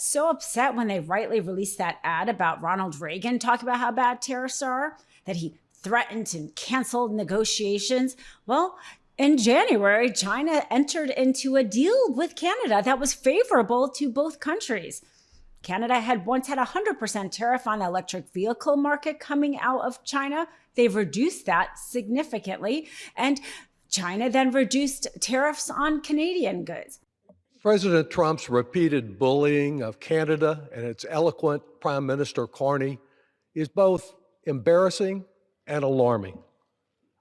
So upset when they rightly released that ad about Ronald Reagan talking about how bad tariffs are, that he threatened and canceled negotiations. Well, in January, China entered into a deal with Canada that was favorable to both countries. Canada had once had a 100% tariff on the electric vehicle market coming out of China. They've reduced that significantly. And China then reduced tariffs on Canadian goods. President Trump's repeated bullying of Canada and its eloquent Prime Minister Carney is both embarrassing and alarming.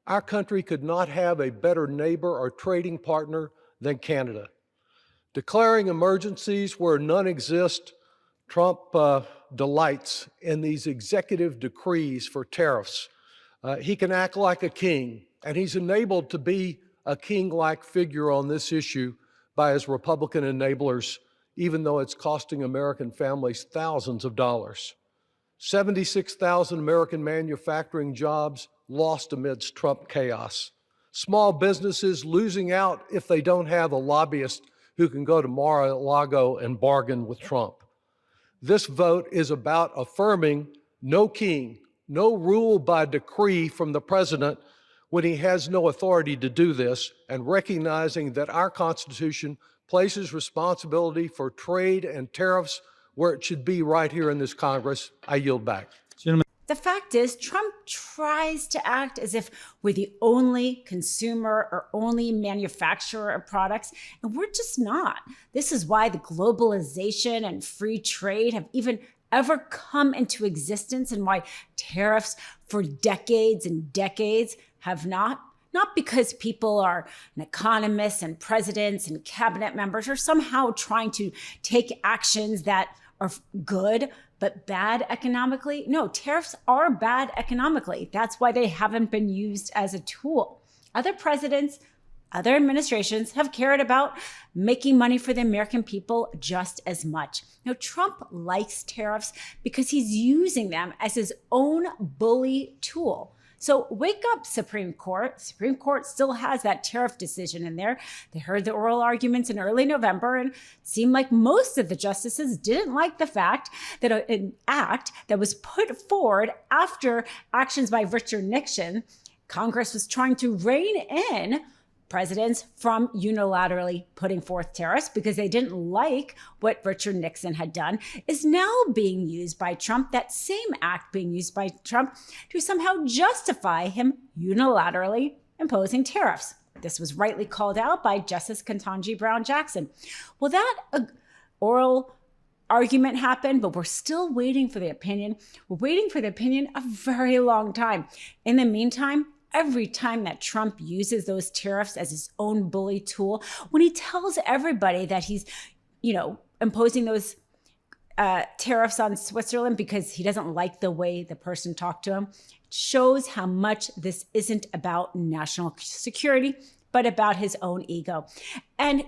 Our country could not have a better neighbor or trading partner than Canada. Declaring emergencies where none exist, Trump delights in these executive decrees for tariffs. He can act like a king, and he's enabled to be a king-like figure on this issue by his Republican enablers, even though it's costing American families thousands of dollars. 76,000 American manufacturing jobs lost amidst Trump chaos. Small businesses losing out if they don't have a lobbyist who can go to Mar-a-Lago and bargain with Trump. This vote is about affirming no king, no rule by decree from the president when he has no authority to do this, and recognizing that our Constitution places responsibility for trade and tariffs where it should be, right here in this Congress. I yield back. The fact is, Trump tries to act as if we're the only consumer or only manufacturer of products, and we're just not. This is why the globalization and free trade have even ever come into existence, and why tariffs for decades and decades have not because people are economists and presidents and cabinet members are somehow trying to take actions that are good but bad economically. No, tariffs are bad economically. That's why they haven't been used as a tool. Other presidents, other administrations have cared about making money for the American people just as much. Now, Trump likes tariffs because he's using them as his own bully tool. So wake up, Supreme Court. Supreme Court still has that tariff decision in there. They heard the oral arguments in early November, and it seemed like most of the justices didn't like the fact that an act that was put forward after actions by Richard Nixon, Congress was trying to rein in presidents from unilaterally putting forth tariffs because they didn't like what Richard Nixon had done, is now being used by Trump, that same act being used by Trump, to somehow justify him unilaterally imposing tariffs. This was rightly called out by Justice Ketanji Brown Jackson. Well, that oral argument happened, but we're still waiting for the opinion. We're waiting for the opinion a very long time. In the meantime, every time that Trump uses those tariffs as his own bully tool, when he tells everybody that he's, imposing those tariffs on Switzerland because he doesn't like the way the person talked to him, it shows how much this isn't about national security, but about his own ego. And